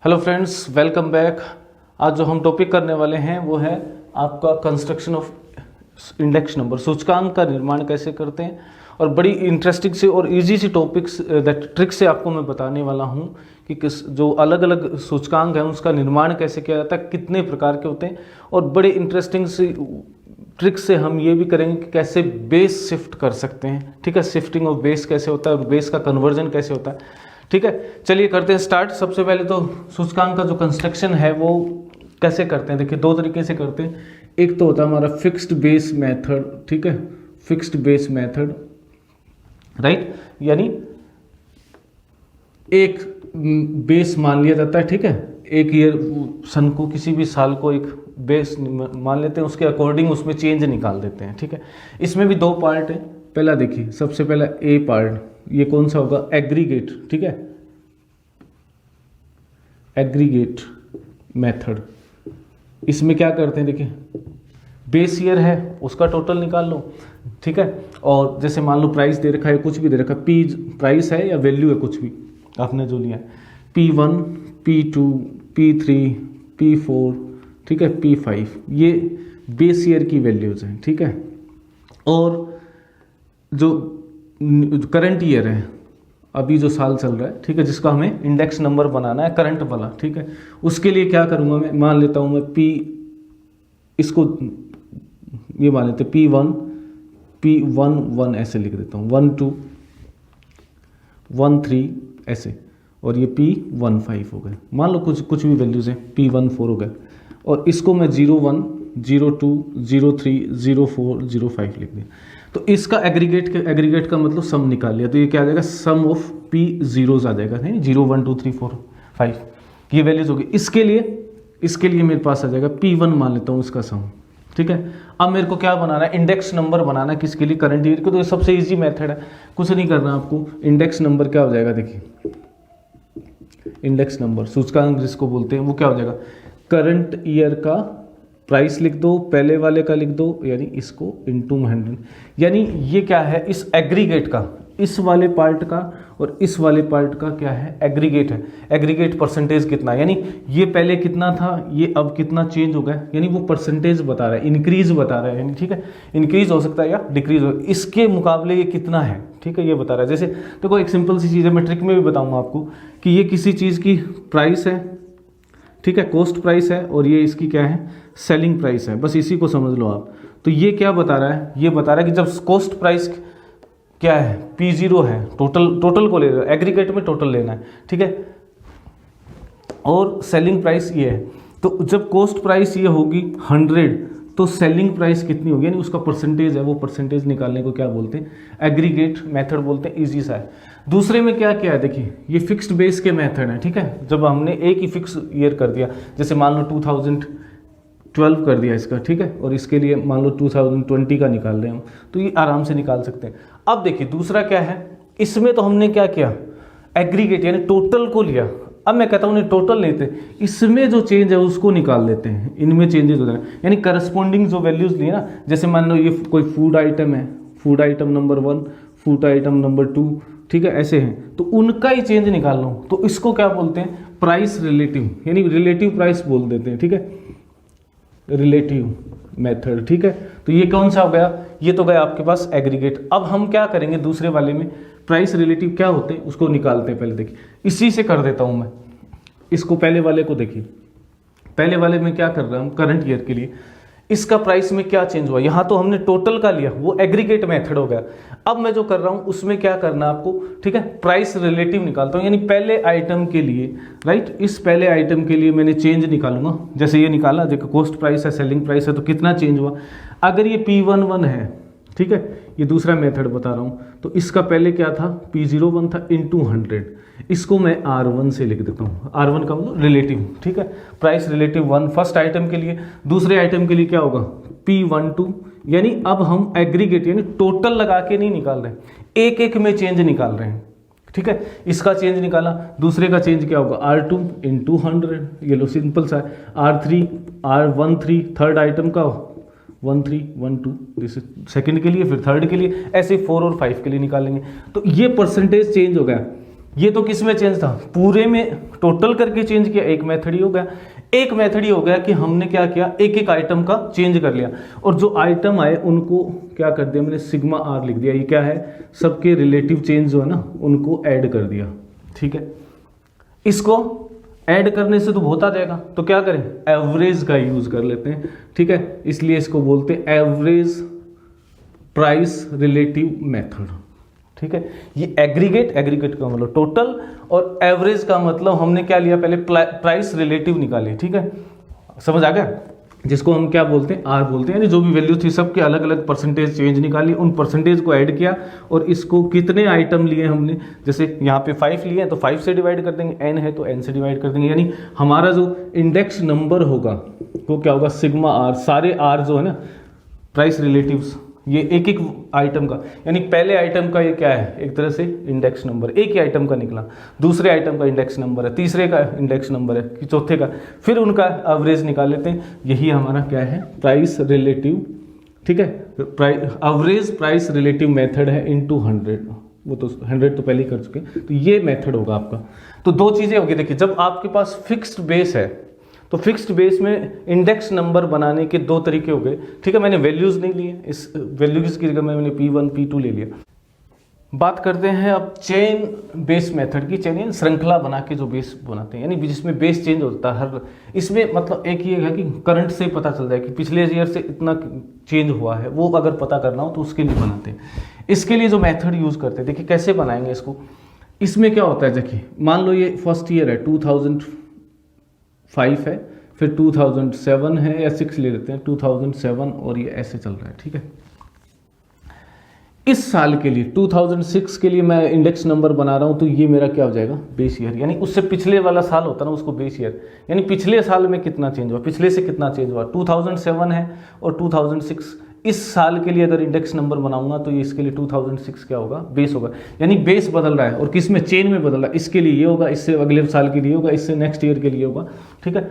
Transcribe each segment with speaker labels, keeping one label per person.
Speaker 1: Hello friends, welcome back. आज जो हम टॉपिक करने वाले हैं वो है आपका कंस्ट्रक्शन ऑफ इंडेक्स नंबर, सूचकांक का निर्माण कैसे करते हैं। और बड़ी इंटरेस्टिंग से और इजी सी टॉपिक्स ट्रिक से आपको मैं बताने वाला हूँ कि किस जो अलग अलग सूचकांक हैं उसका निर्माण कैसे किया जाता है, कितने प्रकार के होते हैं। और बड़े इंटरेस्टिंग सी ट्रिक से हम ये भी करेंगे कि कैसे बेस शिफ्ट कर सकते हैं। ठीक है, शिफ्टिंग ऑफ बेस कैसे होता है और बेस का कन्वर्जन कैसे होता है। ठीक है, चलिए करते हैं स्टार्ट। सबसे पहले तो सूचकांक का जो कंस्ट्रक्शन है वो कैसे करते हैं, देखिए दो तरीके से करते हैं। एक तो होता है हमारा फिक्स्ड बेस मेथड। ठीक है, फिक्स्ड बेस मेथड, राइट, यानी एक बेस मान लिया जाता है। ठीक है, एक ईयर सन को, किसी भी साल को एक बेस मान लेते हैं, उसके अकॉर्डिंग उसमें चेंज निकाल देते हैं। ठीक है, इसमें भी दो पार्ट है। पहला देखिए, सबसे पहला ए पार्ट, ये कौन सा होगा, एग्रीगेट। ठीक है, एग्रीगेट मेथड। इसमें क्या करते हैं, देखिए बेस ईयर है उसका टोटल निकाल लो। ठीक है, और जैसे मान लो प्राइस दे रखा है, कुछ भी दे रखा है, पी प्राइस है या वैल्यू है, कुछ भी आपने जो लिया है, P1 P2 P3 P4, ठीक है, P5, ये बेस ईयर की वैल्यूज हैं। ठीक है, और जो करंट ईयर है, अभी जो साल चल रहा है, ठीक है, जिसका हमें इंडेक्स नंबर बनाना है करंट वाला। ठीक है, उसके लिए क्या करूंगा मैं, मान लेता हूं मैं P, इसको ये मान लेते P1 ऐसे लिख देता हूं, 1 2 1 3 ऐसे, और ये P15 हो गए। मान लो कुछ भी वैल्यूज हैं, P14 हो गए, और इसको मैं 01 02 03 04 05 लिख दिया। तो इसका एग्रीगेट का मतलब सम निकाल लिया, तो ये क्या आ जाएगा, सम ऑफ पी जीरोज आ जाएगा, नहीं 0 1 2 3 4 5, ये वैल्यूज होगी। इसके लिए मेरे पास आ जाएगा P1, मान लेता हूँ इसका सम। ठीक है, अब मेरे को क्या बनाना है, इंडेक्स नंबर बनाना है, किसके लिए, करंट ईयर को। तो ये सबसे इजी मेथड है, कुछ नहीं करना आपको। इंडेक्स नंबर क्या हो जाएगा, देखिए इंडेक्स नंबर, सूचकांक जिसको बोलते हैं, वो क्या हो जाएगा, करंट ईयर का प्राइस लिख दो, पहले वाले का लिख दो, यानी इसको इनटू 100। यानी ये क्या है, इस एग्रीगेट का, इस वाले पार्ट का और इस वाले पार्ट का क्या है, एग्रीगेट है। एग्रीगेट परसेंटेज कितना, यानी ये पहले कितना था, ये अब कितना चेंज हो गया, यानी वो परसेंटेज बता रहा है, इंक्रीज बता रहा है, यानी ठीक है, इंक्रीज हो सकता है या डिक्रीज हो, इसके मुकाबले ये कितना है। ठीक है, ये बता रहा है। जैसे देखो एक सिंपल सी चीज़ है, मैं ट्रिक में भी बताऊंगा आपको, कि ये किसी चीज़ की प्राइस है, ठीक है, कॉस्ट प्राइस है, और ये इसकी क्या है, सेलिंग प्राइस है। बस इसी को समझ लो आप। तो ये क्या बता रहा है, ये बता रहा है कि जब कॉस्ट प्राइस क्या है, P0 है, टोटल को ले रहा है, एग्रीगेट में टोटल लेना है। ठीक है, और सेलिंग प्राइस ये है, तो जब कॉस्ट प्राइस ये होगी 100, तो सेलिंग प्राइस कितनी होगी, यानी उसका परसेंटेज है, वो परसेंटेज निकालने को क्या बोलते हैं, एग्रीगेट मेथड बोलते हैं। इजी सा है। दूसरे में क्या क्या है, देखिए ये फिक्स्ड बेस के मेथड है। ठीक है, जब हमने एक ही फिक्स ईयर कर दिया, जैसे मान लो 2012 कर दिया इसका, ठीक है, और इसके लिए मान लो 2020 का निकाल रहे हैं हम, तो ये आराम से निकाल सकते हैं। अब देखिए दूसरा क्या है, इसमें तो हमने क्या किया, एग्रीगेट यानी टोटल को लिया। अब मैं कहता हूँ नहीं, टोटल लेते, इसमें जो चेंज है उसको निकाल लेते हैं, इनमें चेंजेस हो जाए, यानी करस्पॉन्डिंग जो वैल्यूज लिए ना, जैसे मान लो ये कोई फूड आइटम है, food item number 1, food item number 2, ठीक है, ऐसे हैं, तो उनका ही चेंज निकाल लो, तो इसको क्या बोलते हैं, प्राइस रिलेटिव, यानी रिलेटिव प्राइस बोल देते हैं। ठीक है, रिलेटिव मेथड। ठीक है, तो ये कौन सा हो गया, ये तो गया आपके पास एग्रीगेट। अब हम क्या करेंगे, दूसरे वाले में प्राइस रिलेटिव क्या होते हैं उसको निकालते हैं। पहले देखिए, इसी से कर देता हूं मैं इसको, पहले वाले को देखिए, पहले वाले में क्या कर रहा हूं, करंट ईयर के लिए इसका प्राइस में क्या चेंज हुआ, यहां तो हमने टोटल का लिया, वो एग्रीगेट मेथड हो गया। अब मैं जो कर रहा हूं उसमें क्या करना आपको, ठीक है, प्राइस रिलेटिव निकालता हूं, यानी पहले आइटम के लिए, राइट, इस पहले आइटम के लिए मैंने चेंज निकालूंगा। जैसे ये निकाला, देखो कॉस्ट प्राइस है, सेलिंग प्राइस है, तो कितना चेंज हुआ। अगर ये P11 है, ठीक है, ये दूसरा मेथड बता रहा हूं, तो इसका पहले क्या था, P01 था इनटू 100, इसको मैं R1 से लिख देता हूँ। R1 का मतलब रिलेटिव। ठीक है, प्राइस रिलेटिव 1 फर्स्ट आइटम के लिए, दूसरे आइटम के लिए क्या होगा, P12, यानी अब हम एग्रीगेट यानी टोटल लगा के नहीं निकाल रहे, एक एक में चेंज निकाल रहे हैं। ठीक है, इसका चेंज निकाला, दूसरे का चेंज क्या होगा, R2 इंटू 100, ये लो सिंपल सा है। R3 R13 थर्ड आइटम का 1 3 1 2, जैसे सेकंड के लिए, फिर थर्ड के लिए, ऐसे 4 और 5 के लिए निकालेंगे। तो ये परसेंटेज चेंज हो गया, ये तो किस में चेंज था, पूरे में टोटल करके चेंज किया, एक मेथड ही हो गया। एक मेथड ही हो गया कि हमने क्या किया, एक एक आइटम का चेंज कर लिया, और जो आइटम आए उनको क्या कर दिया मैंने, सिग्मा आर लिख दिया। ये क्या है, सबके रिलेटिव चेंज जो है ना उनको ऐड कर दिया, ठीक है। इसको ऐड करने से तो बहुत आ जाएगा, तो क्या करें, एवरेज का यूज कर लेते हैं, ठीक है। इसलिए इसको बोलते हैं एवरेज प्राइस रिलेटिव मेथड, ठीक है। ये एग्रीगेट का मतलब टोटल, और एवरेज का मतलब हमने क्या लिया, पहले प्राइस रिलेटिव निकाले, ठीक है, समझ आ गया। जिसको हम क्या बोलते हैं, आर बोलते हैं, यानी जो भी वैल्यू थी सबके अलग अलग परसेंटेज चेंज निकाली, उन परसेंटेज को ऐड किया, और इसको कितने आइटम लिए हमने, जैसे यहाँ पे 5 लिए हैं तो 5 से डिवाइड कर देंगे, n है तो n से डिवाइड कर देंगे, यानी हमारा जो इंडेक्स नंबर होगा वो क्या होगा, सिग्मा आर, सारे आर जो है ना प्राइस रिलेटिव्स, ये एक एक आइटम का, यानी पहले आइटम का ये क्या है, एक तरह से इंडेक्स नंबर, एक ही आइटम का निकला, दूसरे आइटम का इंडेक्स नंबर है, तीसरे का इंडेक्स नंबर है, चौथे का, फिर उनका एवरेज निकाल लेते हैं। यही हमारा क्या है, प्राइस रिलेटिव, ठीक है, एवरेज प्राइस रिलेटिव मेथड है इनटू 100, वो तो 100 तो पहले ही कर चुके, तो ये मेथड होगा आपका। तो दो चीज़ें होगी, देखिए जब आपके पास फिक्स्ड बेस है तो फिक्स्ड बेस में इंडेक्स नंबर बनाने के दो तरीके हो गए, ठीक है। मैंने वैल्यूज नहीं लिए, इस वैल्यूज की जगह मैंने P1 P2 ले लिया। बात करते हैं अब चेन बेस मेथड की। चेन श्रृंखला बना के जो बेस बनाते हैं, यानी जिसमें बेस चेंज होता है हर, इसमें मतलब एक ये है कि करंट से पता चल जाए कि पिछले ईयर से इतना चेंज हुआ है, वो अगर पता करना हो तो उसके लिए बनाते हैं। इसके लिए जो मेथड यूज करते हैं, देखिए कैसे बनाएंगे इसको। इसमें क्या होता है, देखिए मान लो ये फर्स्ट ईयर है 2005 है, फिर 2007 है या 6 ले लेते हैं 2007, और ये ऐसे चल रहा है, ठीक है। इस साल के लिए 2006 के लिए मैं इंडेक्स नंबर बना रहा हूं, तो ये मेरा क्या हो जाएगा, बेस ईयर, यानी उससे पिछले वाला साल होता ना उसको बेस ईयर, यानी पिछले साल में कितना चेंज हुआ, पिछले से कितना चेंज हुआ। 2007 है और 2006, इस साल के लिए अगर इंडेक्स नंबर बनाऊंगा तो ये इसके लिए 2006 क्या होगा, बेस होगा, यानी बेस बदल रहा है, और किस में, चेन में बदल रहा है। इसके लिए ये होगा, इससे अगले साल के लिए होगा, इससे नेक्स्ट ईयर के लिए होगा, ठीक है।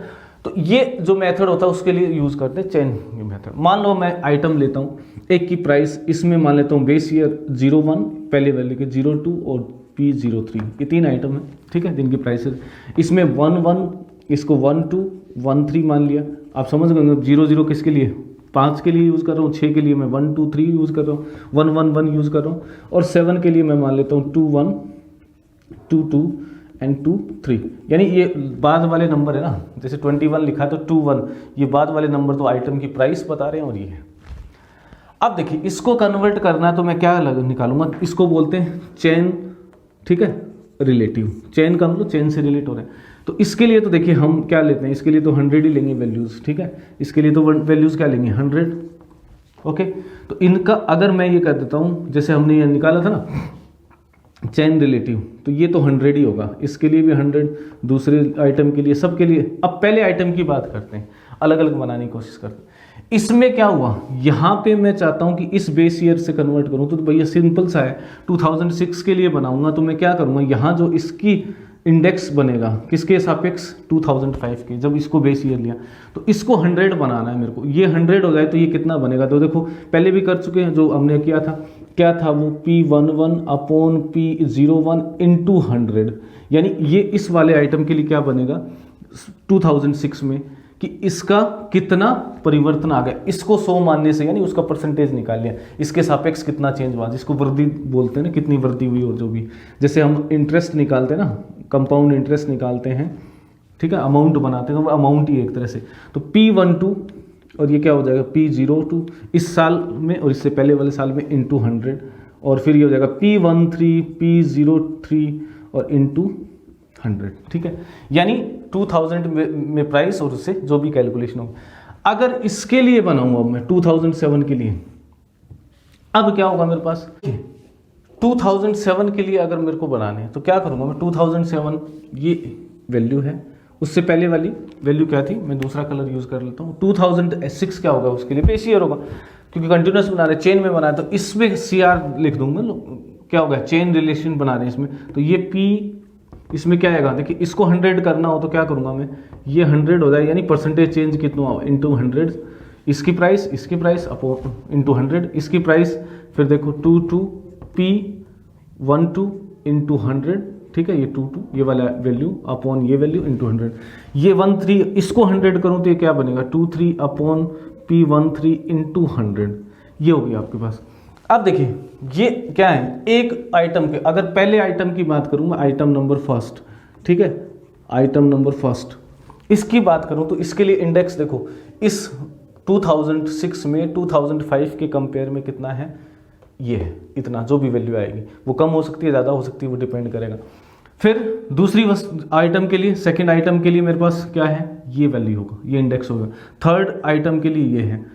Speaker 1: तो ये जो मेथड होता है उसके लिए यूज करते हैं चेन मेथड। मान लो मैं आइटम लेता हूँ, एक की प्राइस, इसमें मान लेता हूँ बेस ईयर 01, पहले वैल्यू के 02 और P03, ये 3 आइटम है, ठीक है, जिनकी प्राइसेस, इसमें 11, इसको 12, 13 मान लिया। आप समझ गए 00 किसके लिए, 5 के लिए यूज़ कर रहा हूँ, 6 के लिए मैं 1 2 3 यूज़ कर रहा हूँ, 1 1 1 यूज़ कर रहा हूँ, और 7 के लिए मैं मान लेता हूँ 2 1 2 2 एंड 2 3, यानी ये बाद वाले नंबर है ना, जैसे 21 लिखा तो 2 1, ये बाद वाले नंबर तो आइटम की प्राइस बता रहे हैं, और ये है। अब देखिए इसको कन्वर्ट करना है तो मैं क्या निकालूंगा, इसको बोलते हैं चेन, ठीक है, रिलेटिव। चेन का मतलब चेन से रिलेट हो रहे हैं, तो इसके लिए तो देखिए हम क्या लेते हैं, इसके लिए तो 100 ही लेंगे वैल्यूज़, ठीक है, इसके लिए तो वैल्यूज़ क्या लेंगे 100, ओके। तो इनका अगर मैं ये कर देता हूँ, जैसे हमने ये निकाला था ना चेन रिलेटिव, तो ये तो 100 ही होगा, इसके लिए भी 100, दूसरे आइटम के लिए, सबके लिए। अब पहले आइटम की बात करते हैं, अलग अलग बनाने की कोशिश करते हैं। इसमें क्या हुआ, यहाँ पे मैं चाहता हूँ कि इस बेस ईयर से कन्वर्ट करूँ, तो भैया सिंपल सा है, 2006 के लिए बनाऊंगा तो मैं क्या करूँगा, यहाँ जो इसकी इंडेक्स बनेगा किसके सापेक्ष, 2005 के, जब इसको बेस ईयर लिया तो इसको 100 बनाना है मेरे को। ये 100 हो जाए तो ये कितना बनेगा, तो देखो पहले भी कर चुके हैं, जो हमने किया था क्या था वो, P11 अपॉन P01 इंटू 100, यानी ये इस वाले आइटम के लिए क्या बनेगा 2006 में, कि इसका कितना परिवर्तन आ गया, इसको 100 मानने से, यानी उसका परसेंटेज निकाल लिया, इसके सापेक्ष कितना चेंज हुआ, जिसको वृद्धि बोलते हैं ना, कितनी वृद्धि हुई, और जो भी, जैसे हम इंटरेस्ट निकालते हैं ना, कंपाउंड इंटरेस्ट निकालते हैं, ठीक है, अमाउंट बनाते हैं, तो वो अमाउंट ही एक तरह से। तो P12 और ये क्या हो जाएगा P02 इस साल में, और इससे पहले वाले साल में इंटू 100, और फिर ये हो जाएगा P13 P03 और इंटू 100, ठीक है, यानी 2000 में प्राइस और उससे जो भी कैलकुलेशन हो। अगर इसके लिए बनाऊंगा मैं 2007 के लिए, अब क्या होगा मेरे पास, 2007 के लिए अगर मेरे को बनाने हैं तो क्या करूंगा मैं, 2007 ये वैल्यू है, उससे पहले वाली वैल्यू क्या थी, मैं दूसरा कलर यूज कर लेता हूँ। 2006 क्या होगा, उसके लिए बेस ईयर होगा, क्योंकि कंटिन्यूस बना रहे, चेन में बना रहे, तो इसमें CR लिख दूंगा, क्या होगा, चेन रिलेशन बना रहे हैं इसमें, तो ये P इसमें क्या आएगा, देखिए इसको 100 करना हो तो क्या करूंगा मैं, ये 100 हो जाए, यानी परसेंटेज चेंज कितना हो, इंटू 100, इसकी प्राइस अपो इंटू 100, इसकी प्राइस, फिर देखो 22 P12 इंटू 100, ठीक है, ये 2 2 ये वाला वैल्यू अपॉन ये वैल्यू इंटू 100, ये 1 3 इसको 100 करूँ तो ये क्या बनेगा 2 3 अपॉन P13 इंटू 100, ये हो गया आपके पास। अब देखिए ये क्या है, एक आइटम के, अगर पहले आइटम की बात करूँ मैं, आइटम नंबर फर्स्ट, ठीक है, आइटम नंबर फर्स्ट इसकी बात करूँ तो इसके लिए इंडेक्स देखो, इस 2006 में 2005 के कंपेयर में कितना है, ये है इतना, जो भी वैल्यू आएगी वो कम हो सकती है ज़्यादा हो सकती है, वो डिपेंड करेगा। फिर दूसरी आइटम के लिए, सेकंड आइटम के लिए मेरे पास क्या है, ये वैल्यू होगा, ये इंडेक्स होगा। थर्ड आइटम के लिए ये है,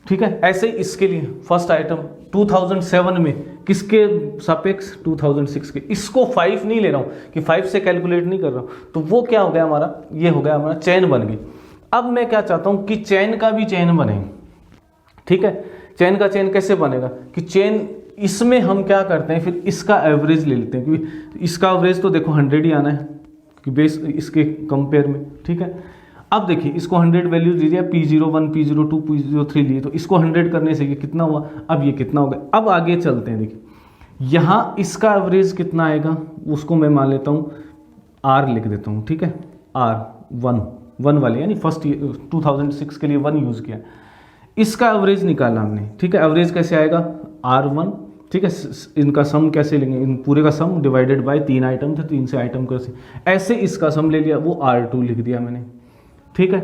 Speaker 1: ठीक है। ऐसे ही इसके लिए फर्स्ट आइटम 2007 में किसके सापेक्ष 2006 के, इसको 5 नहीं ले रहा हूँ कि 5 से कैलकुलेट नहीं कर रहा हूँ, तो वो क्या हो गया हमारा, ये हो गया हमारा चेन बन गई। अब मैं क्या चाहता हूँ कि चेन का भी चेन बने, ठीक है। चेन का चेन कैसे बनेगा कि चेन, इसमें हम क्या करते हैं, फिर इसका एवरेज ले लेते हैं, क्योंकि इसका एवरेज तो देखो 100 ही आना है कि बेस इसके कंपेयर में, ठीक है। अब देखिए इसको 100 वैल्यू दीजिए, P01 P02 P03 लिए, तो इसको 100 करने से ये कितना हुआ, अब ये कितना हो गया। अब आगे चलते हैं, देखिए यहाँ इसका एवरेज कितना आएगा, उसको मैं मान लेता हूँ R लिख देता हूँ, ठीक है, R 1 वाले, यानी फर्स्ट 2006 के लिए 1 यूज़ किया, इसका एवरेज निकाला हमने, ठीक है। एवरेज कैसे आएगा, R1, ठीक है, इनका सम कैसे लेंगे, इन पूरे का सम डिवाइडेड बाय 3 आइटम थे, 3 से आइटम कैसे, ऐसे इसका सम ले लिया, वो R2 लिख दिया मैंने, ठीक है।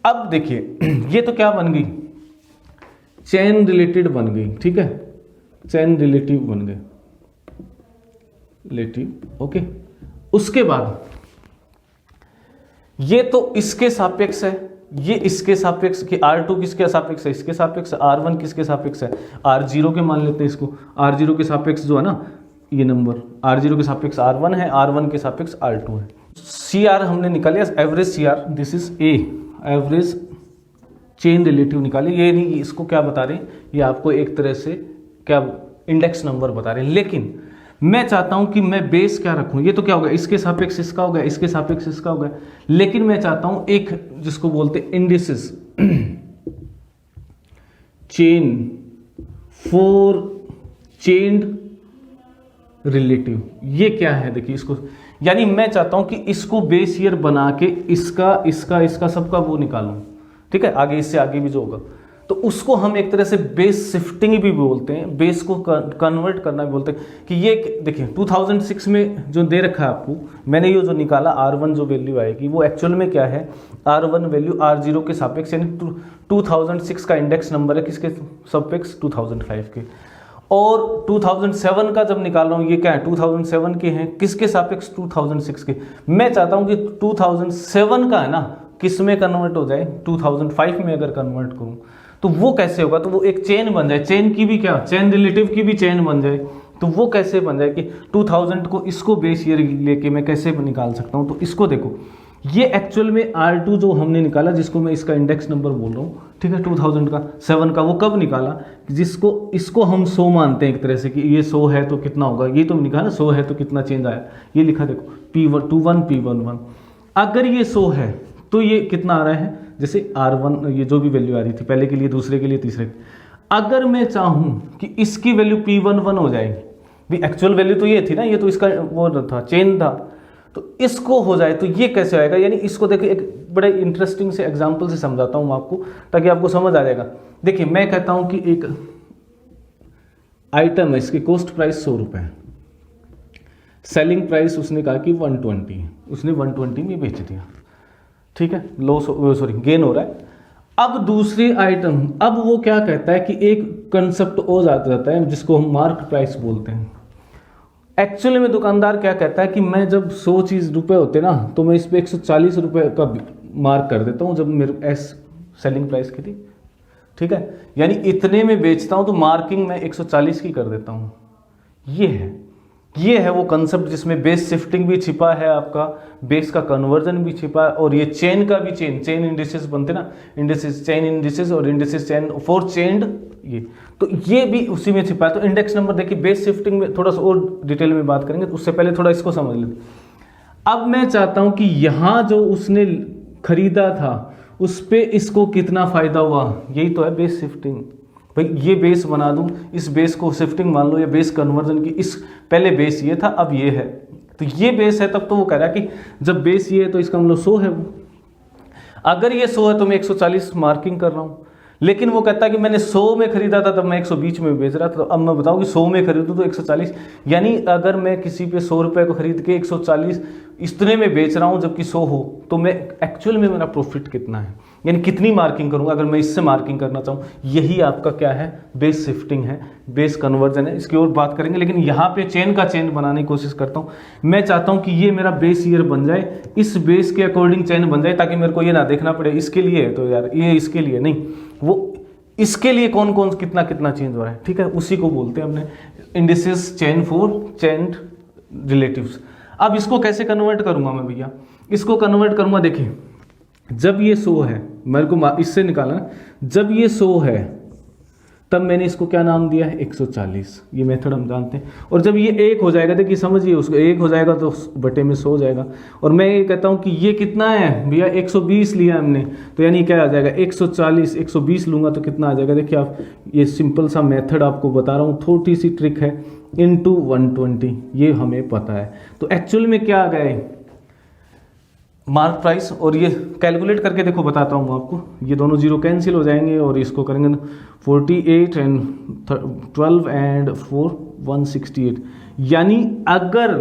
Speaker 1: अब देखिए ये तो क्या बन गई, चेन रिलेटेड बन गई, ठीक है, चेन रिलेटिव बन गए, रिलेटिव, ओके। उसके बाद ये तो इसके सापेक्ष है, ये इसके सापेक्ष कि R2 किसके सापेक्ष है, इसके सापेक्ष, R1 किसके सापेक्ष है, R0 के मान लेते हैं इसको, R0 के सापेक्ष जो है ना ये नंबर, R0 के सापेक्ष R1 है, R1 के सापेक्ष R2 है। CR हमने निकाल लिया, average CR, this is A, average chain relative निकाले। ये नहीं, इसको क्या बता रहे हैं, ये आपको एक तरह से क्या इंडेक्स नंबर बता रहे हैं, लेकिन मैं चाहता हूं कि मैं बेस क्या रखूं, ये तो क्या होगा, इसके सापेक्ष इसका हो गया, इसके सापेक्ष इसका हो गया, लेकिन मैं चाहता हूं एक जिसको बोलते हैं indices chain for chained relative, ये क्या है देखिए इसको, यानी मैं चाहता हूं कि इसको बेस ईयर बना के इसका इसका इसका सबका वो निकालूं, ठीक है, आगे इससे आगे भी जो होगा, तो उसको हम एक तरह से बेस शिफ्टिंग भी बोलते हैं, बेस को कन्वर्ट करना भी बोलते हैं। कि ये देखिए 2006 में जो दे रखा है आपको, मैंने ये जो निकाला R1 जो वैल्यू आएगी वो एक्चुअल में क्या है, R1 वैल्यू R0 के सापेक्ष, यानी 2006 का इंडेक्स नंबर है किसके सापेक्ष 2005 के, और 2007 का जब निकाल रहा हूँ ये क्या है 2007 के हैं किसके सापेक्ष 2006 के। मैं चाहता हूँ कि 2007 का है ना किस में कन्वर्ट हो जाए, 2005 में अगर कन्वर्ट करूँ तो वो कैसे होगा, तो वो एक चेन बन जाए, चेन की भी क्या, चेन रिलेटिव की भी चेन बन जाए। तो वो कैसे बन जाए कि 2000 को इसको बेस ईयर लेके मैं कैसे निकाल सकता हूँ। तो इसको देखो, ये एक्चुअल में R2 जो हमने निकाला, जिसको मैं इसका इंडेक्स नंबर बोल रहा हूँ, ठीक है, 2000 का 7 का, वो कब निकाला, जिसको इसको हम 100 मानते हैं एक तरह से कि ये 100 है तो कितना होगा, ये तो निकाला 100 है तो कितना चेंज आया, ये लिखा देखो P21 P11। अगर ये 100 है तो ये कितना आ रहा है, जैसे R1 ये जो भी वैल्यू आ रही थी पहले के लिए, दूसरे के लिए, तीसरे के। अगर मैं चाहूँ कि इसकी वैल्यू P11 हो जाएगी, भी एक्चुअल वैल्यू तो ये थी ना, ये तो इसका वो था, चेन था, तो इसको हो जाए तो ये कैसे आएगा। यानी इसको देखिए एक बड़े इंटरेस्टिंग से एग्जांपल से समझाता हूँ आपको ताकि आपको समझ आ जाएगा। देखिए मैं कहता हूँ कि एक आइटम है, इसकी कॉस्ट प्राइस 100 रुपये है, सेलिंग प्राइस उसने कहा कि 120 है, उसने 120 में बेच दिया, ठीक है, गेन हो रहा है। अब दूसरी आइटम, अब वो क्या कहता है कि एक कंसेप्ट और जाता है जिसको हम मार्क प्राइस बोलते हैं। एक्चुअली में दुकानदार क्या कहता है कि मैं जब 100 रुपये होते ना तो मैं इस पर 140 रुपये का मार्क कर देता हूँ जब मेरे एस सेलिंग प्राइस की थी, ठीक है, यानी इतने में बेचता हूँ तो मार्किंग मैं 140 की कर देता हूँ। ये है वो कंसेप्ट जिसमें बेस शिफ्टिंग भी छिपा है, आपका बेस का कन्वर्जन भी छिपा है, और ये चेन का भी चेन इंडिसेस बनते ना, इंडिसेस चेन इंडिसेस और इंडिसेस चेन फॉर चेन्ड, ये भी उसी में छिपा है। तो इंडेक्स नंबर देखिए बेस शिफ्टिंग में थोड़ा सा और डिटेल में बात करेंगे, तो उससे पहले थोड़ा इसको समझ लेते। अब मैं चाहता हूं कि यहाँ जो उसने खरीदा था उस पे इसको कितना फायदा हुआ, यही तो है बेस शिफ्टिंग। भाई ये बेस बना दूं, इस बेस को शिफ्टिंग मान लो, या बेस कन्वर्जन की, इस पहले बेस ये था अब ये है, तो ये बेस है, तब तो वो कह रहा है कि जब बेस ये है तो इसका मतलब 100 है वो। अगर ये 100 है तो मैं 140 मार्किंग कर रहा हूँ, लेकिन वो कहता है कि मैंने 100 में खरीदा था तब मैं 120 में बेच रहा था, तो अब मैं बताऊँ कि 100 में खरीदूँ तो 140, यानी अगर मैं किसी पे 100 रुपये को खरीद के 140 इतने में बेच रहा हूँ जबकि 100 हो, तो मैं एक्चुअल में मेरा प्रॉफिट कितना है, यानी कितनी मार्किंग करूँगा अगर मैं इससे मार्किंग करना चाहूँ। यही आपका क्या है, बेस शिफ्टिंग है, बेस कन्वर्जन है, इसकी और बात करेंगे। लेकिन यहाँ पे चेन का चेन बनाने की कोशिश करता हूँ। मैं चाहता हूँ कि ये मेरा बेस ईयर बन जाए, इस बेस के अकॉर्डिंग चेन बन जाए, ताकि मेरे को ये ना देखना पड़े इसके लिए तो यार ये इसके लिए नहीं, वो इसके लिए कौन कौन कितना कितना चेंज हो रहा है, ठीक है, उसी को बोलते हैं हमने indices chain for chain relatives. अब इसको कैसे कन्वर्ट करूंगा मैं भैया, इसको कन्वर्ट करूंगा, देखिए जब ये 100 है, मेरे को इससे निकालना, जब ये 100 है तब मैंने इसको क्या नाम दिया है, 140, ये मेथड हम जानते हैं। और जब ये 1 हो जाएगा, देखिए समझिए, उसको 1 हो जाएगा तो बटे में 100 हो जाएगा। और मैं ये कहता हूँ कि ये कितना है भैया, 120 लिया हमने, तो यानी क्या आ जाएगा, 140 120 लूँगा तो कितना आ जाएगा। देखिए आप, ये सिंपल सा मेथड आपको बता रहा हूँ, थोड़ी सी ट्रिक है, इंटू 120, ये हमें पता है। तो एक्चुअल में क्या आ गए, मार्क प्राइस, और ये कैलकुलेट करके देखो बताता हूँ आपको, ये दोनों जीरो कैंसिल हो जाएंगे और इसको करेंगे 48 एंड 12 एंड 4 168, यानी अगर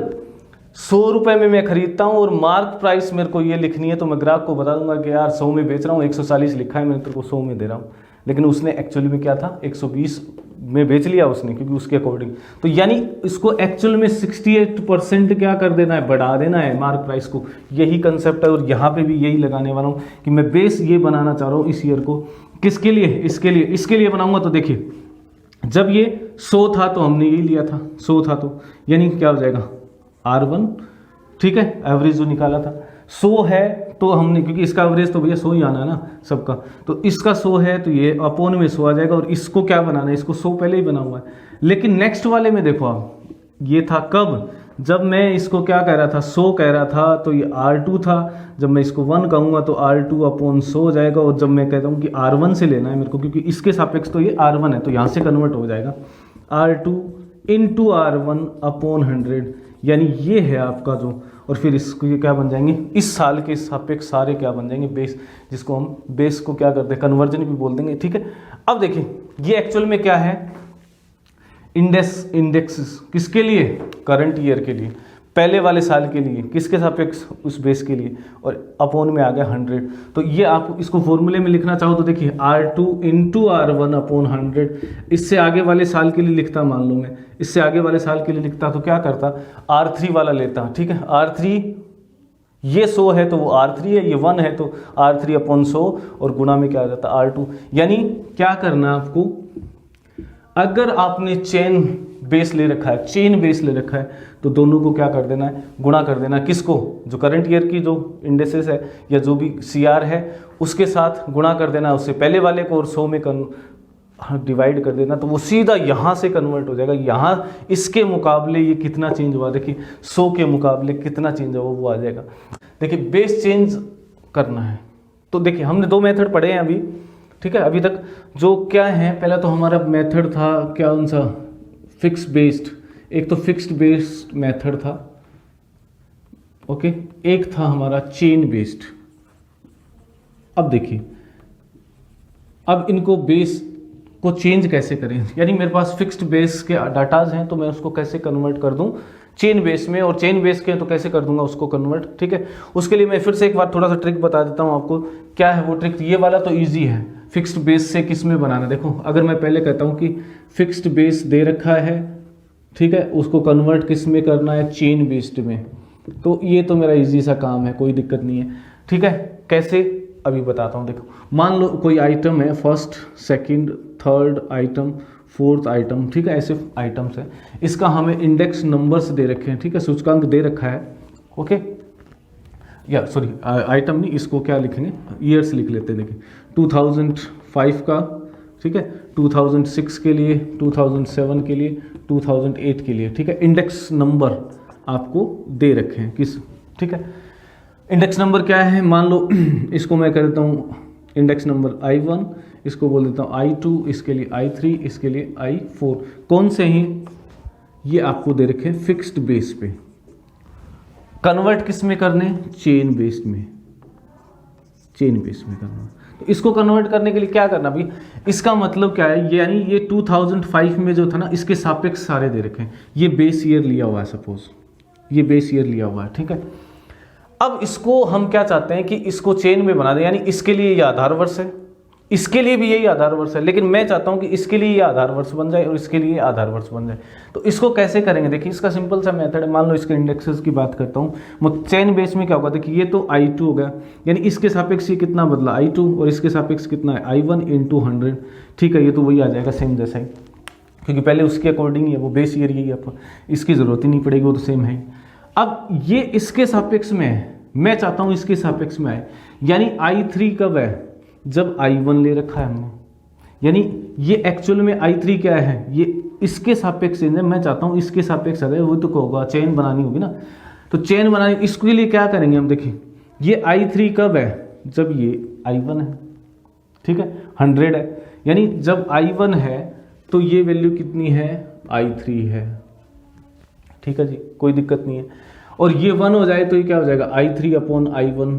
Speaker 1: 100 रुपये में मैं खरीदता हूँ और मार्क प्राइस मेरे को ये लिखनी है, तो मैं ग्राहक को बता दूंगा कि यार 100 में बेच रहा हूँ, 140 लिखा है, मैंने तेरे को 100 में दे रहा हूँ, लेकिन उसने एक्चुअली में क्या था, 120 में बेच लिया उसने, क्योंकि उसके अकॉर्डिंग। तो यानी इसको एक्चुअल में 68% क्या कर देना है, बढ़ा देना है मार्क प्राइस को। यही कंसेप्ट है, और यहाँ पे भी यही लगाने वाला हूँ कि मैं बेस ये बनाना चाह रहा हूँ इस ईयर को, किसके लिए, इसके लिए बनाऊंगा। तो देखिए जब ये 100 था तो हमने यही लिया था, 100 था तो यानी क्या हो जाएगा, R1, ठीक है, एवरेज जो निकाला था 100 है तो हमने, क्योंकि इसका एवरेज तो भैया 100 ही आना है ना सबका, तो इसका 100 है तो ये अपोन में 100 आ जाएगा। और इसको क्या बनाना है, इसको 100 पहले ही बना हुआ है। लेकिन नेक्स्ट वाले में देखो आप, ये था कब, जब मैं इसको क्या कह रहा था, 100 कह रहा था, तो ये R2 था। जब मैं इसको 1 कहूँगा तो R2 अपॉन 100 हो जाएगा। और जब मैं कहता हूँ कि R1 से लेना है मेरे को, क्योंकि इसके सापेक्ष तो ये R1 है, तो यहाँ से कन्वर्ट हो जाएगा R2 इंटू R1 अपॉन 100, यानी ये है आपका जो, और फिर इसको ये क्या बन जाएंगे, इस साल के सापेक्ष सारे क्या बन जाएंगे, बेस, जिसको हम बेस को क्या करते हैं, कन्वर्जन भी बोल देंगे, ठीक है। अब देखिए ये एक्चुअल में क्या है, इंडेक्स किसके लिए, करंट ईयर के लिए, पहले वाले साल के लिए, किसके सापेक्ष, उस बेस के लिए, और अपोन में आ गया 100। तो ये आप इसको फॉर्मूले में लिखना चाहो तो देखिए R2 इंटू R1 अपॉन 100। इससे आगे वाले साल के लिए लिखता, मान लो मैं इससे आगे वाले साल के लिए लिखता तो क्या करता, R3 वाला लेता, ठीक है, R3 ये 100 है तो वो R3 है, ये 1 है तो R3 अपॉन 100, और गुणा में क्या आ जाता R2। यानी क्या करना आपको, अगर आपने चेन बेस ले रखा है, चेन बेस ले रखा है, तो दोनों को क्या कर देना है, गुणा कर देना है। किसको, जो करंट ईयर की जो इंडेसेस है या जो भी CR है उसके साथ गुणा कर देना है, उससे पहले वाले को, और 100 में डिवाइड कर देना, तो वो सीधा यहाँ से कन्वर्ट हो जाएगा। यहाँ इसके मुकाबले ये कितना चेंज हुआ, देखिए 100 के मुकाबले कितना चेंज हुआ वो आ जाएगा। देखिए बेस चेंज करना है, तो देखिए हमने 2 मेथड पढ़े हैं अभी, ठीक है, अभी तक जो क्या है, पहला तो हमारा मेथड था क्या, कौन सा, फिक्स बेस्ड, एक तो फिक्स्ड बेस्ड मेथड था, ओके, एक था हमारा चेन बेस्ड। अब देखिए, अब इनको बेस को चेंज कैसे करें, यानी मेरे पास फिक्स्ड बेस के डाटाज हैं तो मैं उसको कैसे कन्वर्ट कर दूं चेन बेस में, और चेन बेस के तो कैसे कर दूंगा उसको कन्वर्ट, ठीक है। उसके लिए मैं फिर से एक बार थोड़ा सा ट्रिक बता देता हूं आपको, क्या है वो ट्रिक। ये वाला तो इजी है, फिक्स्ड बेस से किस में बनाना। देखो अगर मैं पहले कहता हूं कि फिक्स्ड बेस दे रखा है, ठीक है, उसको कन्वर्ट किस में करना है, चेन बेस्ड में, तो ये तो मेरा इजी सा काम है, कोई दिक्कत नहीं है, ठीक है। कैसे, अभी बताता हूँ। देखो मान लो कोई आइटम है, first, second, third item, fourth item, ठीक है, ऐसे आइटम्स है। इसका हमें इंडेक्स नंबर्स दे रखे हैं, ठीक है, सूचकांक दे रखा है, ओके, या सॉरी आइटम नहीं, इसको क्या लिखेंगे, ईयर्स लिख लेते हैं। देखिए 2005 का, ठीक है, 2006 के लिए, 2007 के लिए, 2008 के लिए, ठीक है, इंडेक्स नंबर आपको दे रखे हैं किस, ठीक है। इंडेक्स नंबर क्या है, मान लो इसको मैं कर देता हूँ इंडेक्स नंबर I1, इसको बोल देता हूँ I2, इसके लिए I3, इसके लिए I4, कौन से हैं ये आपको दे रखे हैं फिक्स्ड बेस पे, कन्वर्ट किस में करने, चेन बेस्ड में, चेन बेस्ड में करना। तो इसको कन्वर्ट करने के लिए क्या करना भाई, इसका मतलब क्या है, यानी ये 2005 में जो था ना, इसके सापेक्ष सारे दे रखे हैं, ये बेस ईयर लिया हुआ है, सपोज ये बेस ईयर लिया हुआ है, ठीक है। अब इसको हम क्या चाहते हैं कि इसको चेन में बना दें, यानी इसके लिए ये आधार वर्ष है, इसके लिए भी यही आधार वर्ष है, लेकिन मैं चाहता हूं कि इसके लिए ये आधार वर्ष बन जाए और इसके लिए आधार वर्ष बन जाए। तो इसको कैसे करेंगे, देखिए इसका सिंपल सा मेथड है। मान लो इसके इंडेक्सेस की बात करता हूं, चेन बेस में क्या होगा, देखिए ये तो I2 हो गया, यानी इसके सापेक्ष ये कितना बदला I2, और इसके सापेक्ष कितना है I1 इंटू 100, ठीक है। ये तो वही आ जाएगा सेम जैसा ही, क्योंकि पहले उसके अकॉर्डिंग ही है, वो बेस ईयर यही है, इसकी जरूरत ही नहीं पड़ेगी, वो तो सेम है। अब ये इसके सापेक्ष में है, मैं चाहता हूं इसके सापेक्ष में आए, यानी I3 कब है, जब I1 ले रखा है हमने, यानी ये एक्चुअल में I3 क्या है, ये इसके सापेक्ष है, मैं चाहता हूं इसके सापेक्ष आ जाए, वो तो क्या होगा, चेन बनानी होगी ना। तो चेन बनानी, इसके लिए क्या करेंगे हम, देखिए ये I3 कब है, जब ये I1 है, ठीक है, 100 है, यानी जब I1 है तो ये वैल्यू कितनी है, I3 है, ठीक है जी, कोई दिक्कत नहीं है। और ये 1 हो जाए तो ये क्या हो जाएगा, I3 अपॉन I1।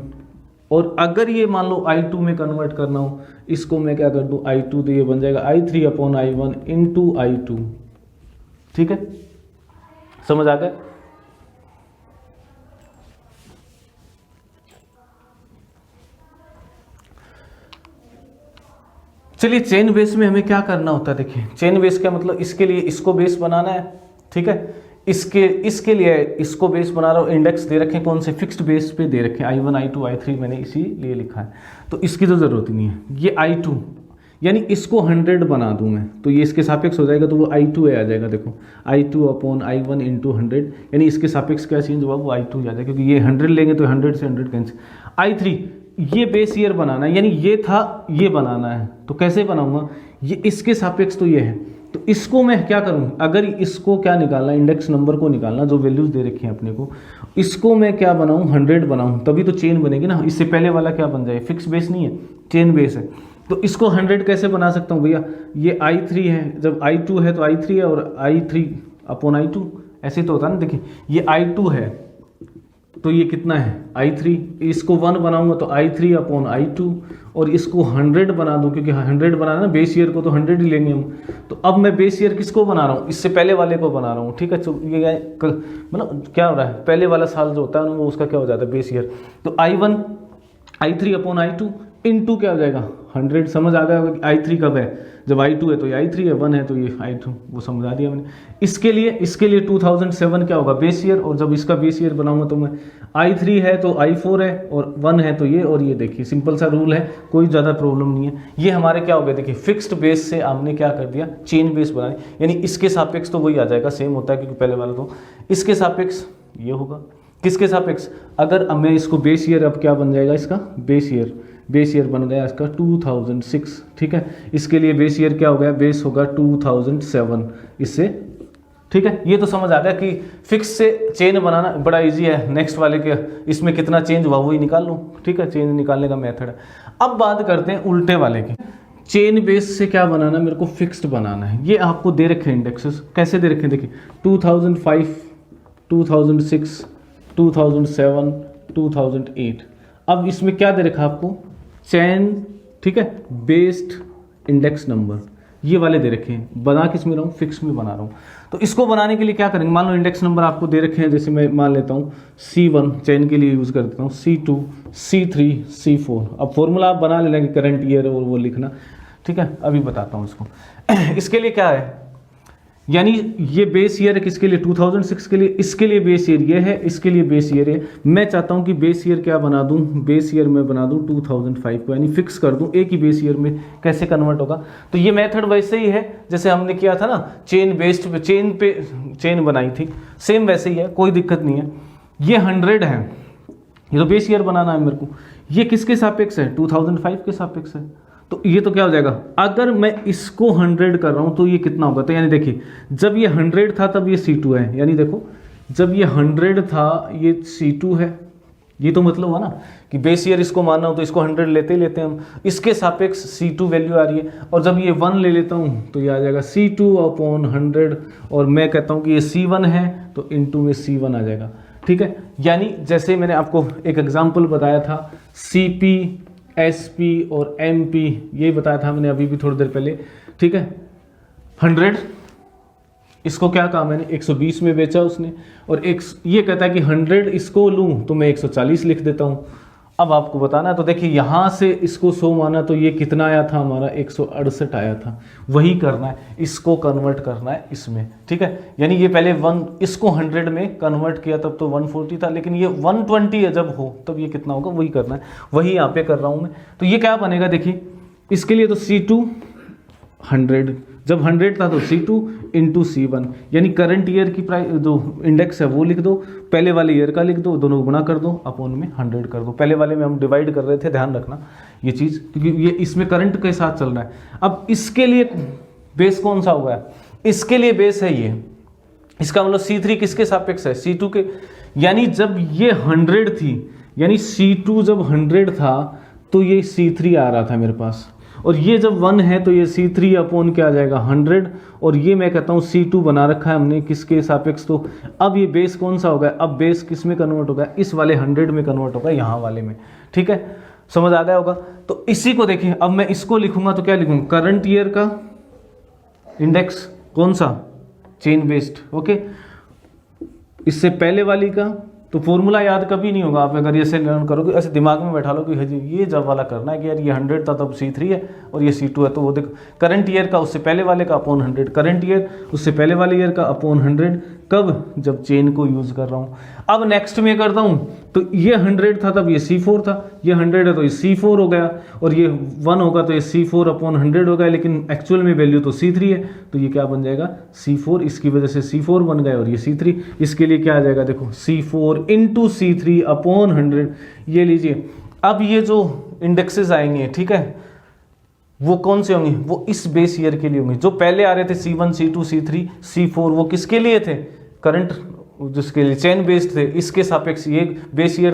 Speaker 1: और अगर ये मान लो I2 में कन्वर्ट करना हो, इसको मैं क्या कर दूं, I2 तो ये बन जाएगा I3 upon I1 into I2, ठीक है, समझ आ गया। चलिए चेन बेस में हमें क्या करना होता है, देखिए चेन बेस का मतलब इसके लिए इसको बेस बनाना है, ठीक है, इसके लिए इसको बेस बना रहा हूँ, इंडेक्स दे रखे कौन से, फिक्स्ड बेस पे दे रखे I1 I2 I3 मैंने इसीलिए लिखा है, तो इसकी तो जरूरत ही नहीं है। ये I2 यानी इसको 100 बना दूं मैं, तो ये इसके सापेक्ष हो जाएगा, तो वो I2 आ जाएगा, देखो I2 अपॉन I1 इंटू 100, यानी इसके सापेक्ष क्या चेंज हुआ, वो I2 आ जाएगा, क्योंकि ये 100 लेंगे तो 100 से 100 कैंसिल। I3 ये बेस ईयर बनाना है, यानी ये था, ये बनाना है, तो कैसे बनाऊंगा, ये इसके सापेक्ष तो ये है, तो इसको मैं क्या करूं, अगर इसको क्या निकालना, इंडेक्स नंबर को निकालना, जो वैल्यूज दे रखी हैं अपने को, इसको मैं क्या बनाऊं, 100 बनाऊं, तभी तो चेन बनेगी ना। इससे पहले वाला क्या बन जाए, फिक्स बेस नहीं है, चेन बेस है, तो इसको 100 कैसे बना सकता हूं भैया, ये I3 है, जब I2 है तो I3 है, और I3 अपॉन I2, ऐसे तो होता है ना। देखिए ये I2 है तो ये कितना है I3, इसको 1 बनाऊंगा तो I3 अपॉन I2, और इसको 100 बना दूं, क्योंकि 100 बनाना ना बेस ईयर को, तो 100 ही लेंगे हम। तो अब मैं बेस ईयर किसको बना रहा हूँ, इससे पहले वाले को बना रहा हूँ, ठीक है। तो ये मतलब क्या हो रहा है, पहले वाला साल जो होता है वो उसका क्या हो जाता है, बेस ईयर। तो I1 I3 upon I2 into क्या हो जाएगा 100, समझ आ गया I3 कब है, जब I2 है तो ये I3 है, 1 है तो ये I2, वो समझा दिया मैंने। इसके लिए 2007 क्या होगा, बेस ईयर, और जब इसका बेस ईयर बनाऊंगा तो मैं I3 है तो I4 है, और 1 है तो ये, और ये देखिए सिंपल सा रूल है, कोई ज़्यादा प्रॉब्लम नहीं है। ये हमारे क्या हो गया, देखिए फिक्स्ड बेस से हमने क्या कर दिया, चेन बेस बनाई, यानी इसके सापेक्ष तो वही आ जाएगा, सेम होता है क्योंकि पहले वाला तो इसके सापेक्ष ये होगा, किसके सापेक्ष, अगर मैं इसको बेस ईयर, अब क्या बन जाएगा इसका बेस ईयर बन गया इसका 2006, ठीक है। इसके लिए बेस ईयर क्या हो गया, बेस होगा 2007 इससे, ठीक है। ये तो समझ आ गया कि फिक्स से चेन बनाना बड़ा इजी है, नेक्स्ट वाले के इसमें कितना चेंज हुआ वही निकाल लो, ठीक है, चेंज निकालने का मेथड है। अब बात करते हैं उल्टे वाले की, चेन बेस से क्या बनाना, मेरे को फिक्स्ड बनाना है। ये आपको दे रखे हैं इंडेक्सेस, कैसे दे रखे हैं, देखिए 2005 2006 2007 2008। अब इसमें क्या दे रखा आपको, चेन, ठीक है, बेस्ड इंडेक्स नंबर, ये वाले दे रखे हैं। बना किस में रहा हूँ, फिक्स में बना रहा हूँ। तो इसको बनाने के लिए क्या करेंगे, मान लो इंडेक्स नंबर आपको दे रखे हैं, जैसे मैं मान लेता हूँ C1 चेन के लिए यूज़ कर देता हूँ, C2 C3 C4। अब फॉर्मूला आप बना लेना कि करंट ईयर और वो लिखना, ठीक है। अभी बताता हूँ इसको। इसके लिए क्या है, यानी ये बेस ईयर है किसके लिए, 2006 के लिए, इसके लिए बेस ईयर ये है, इसके लिए बेस ईयर है। मैं चाहता हूं कि बेस ईयर क्या बना दूं, बेस ईयर में बना दूं 2005 को, यानी फिक्स कर दूं, एक ही बेस ईयर में कैसे कन्वर्ट होगा। तो ये मेथड वैसे ही है जैसे हमने किया था ना, चेन बेस्ड पे चेन बनाई थी, सेम वैसे ही है, कोई दिक्कत नहीं है। ये 100 है, ये तो बेस ईयर बनाना है मेरे को, ये किसके सापेक्ष है, 2005 के सापेक्ष है। तो ये तो क्या हो जाएगा, अगर मैं इसको 100 कर रहा हूं तो ये कितना होगा, तो यानी देखिए जब ये 100 था तब ये C2 है, यानी देखो जब ये 100 था ये C2 है। ये तो मतलब हुआ ना कि बेस ईयर इसको मानना हो तो इसको 100 लेते हैं हम, इसके सापेक्ष C2 वैल्यू आ रही है, और जब ये 1 ले लेता हूं तो ये आ जाएगा C2 अपॉन 100, और मैं कहता हूं कि ये C1 है तो इंटू में C1 आ जाएगा, ठीक है। यानी जैसे मैंने आपको एक एग्जांपल बताया था, CP, SP और MP, ये बताया था मैंने अभी भी थोड़ी देर पहले, ठीक है। 100, इसको क्या कहा मैंने, 120 में बेचा उसने, और एक ये कहता है कि 100 इसको लूं तो मैं 140 लिख देता हूं। अब आपको बताना है, तो देखिए यहां से इसको 100 माना तो ये कितना आया था हमारा, 168 आया था। वही करना है, इसको कन्वर्ट करना है इसमें, ठीक है। यानी ये पहले इसको 100 में कन्वर्ट किया तब तो 140 था, लेकिन ये 120 जब हो तब ये कितना होगा, वही करना है। वही यहाँ पे कर रहा हूं मैं। तो ये क्या बनेगा देखिए, इसके लिए तो C2 100, जब 100 था तो C2 इंटू C1, यानी करंट ईयर की प्राइस जो इंडेक्स है वो लिख दो, पहले वाले ईयर का लिख दो, दोनों को गुणा कर दो, अपॉन में 100 कर दो। पहले वाले में हम डिवाइड कर रहे थे, ध्यान रखना ये चीज़, क्योंकि ये इसमें करंट के साथ चल रहा है। अब इसके लिए बेस कौन सा हुआ है, इसके लिए बेस है ये, इसका मतलब C3 किसके सापेक्ष है, C2 के। यानी जब ये 100 थी, यानी C2 जब 100 था तो ये C3 आ रहा था मेरे पास, और ये जब 1 है तो ये C3 अपॉन क्या आ जाएगा 100, और ये मैं कहता हूँ C2 बना रखा है हमने किसके सापेक्ष। तो अब ये बेस कौन सा होगा, अब बेस किस में कन्वर्ट होगा, इस वाले 100 में कन्वर्ट होगा, यहाँ वाले में, ठीक है। समझ आ गया होगा। तो इसी को देखिए, अब मैं इसको लिखूंगा तो क्या लिखूंगा, करंट ईयर का इंडेक्स कौन सा, चेन बेस्ड, ओके। इससे पहले वाली का तो फॉर्मूला याद कभी नहीं होगा, आप अगर ऐसे लर्न करोगे, ऐसे दिमाग में बैठा लो कि ये जब वाला करना है कि यार ये 100 था तब C3 है और ये C2 है, तो वो देखो करंट ईयर का उससे पहले वाले का अपॉन 100, करंट ईयर उससे पहले वाले ईयर का अपॉन 100, कब, जब चेन को यूज कर रहा हूँ। अब नेक्स्ट में करता हूँ तो ये 100 था तब ये C4 था, ये 100 है तो ये C4 हो गया, और ये 1 होगा तो ये C4 अपॉन 100 हो गया, लेकिन एक्चुअल में वैल्यू तो C3 है, तो ये क्या बन जाएगा C4, इसकी वजह से C4 बन गया, और ये C3, इसके लिए क्या आ जाएगा देखो, C4 इंटू C3 अपॉन 100। ये लीजिए, अब ये जो इंडेक्सेस आएंगे, ठीक है, वो कौन से होंगे, वो इस बेस ईयर के लिए होंगे। जो पहले आ रहे थे C1, C2, C3, C4, वो किसके लिए थे, करंट जिसके लिए चेन बेस्ड थे, इसके सापेक्ष ये बेस ईयर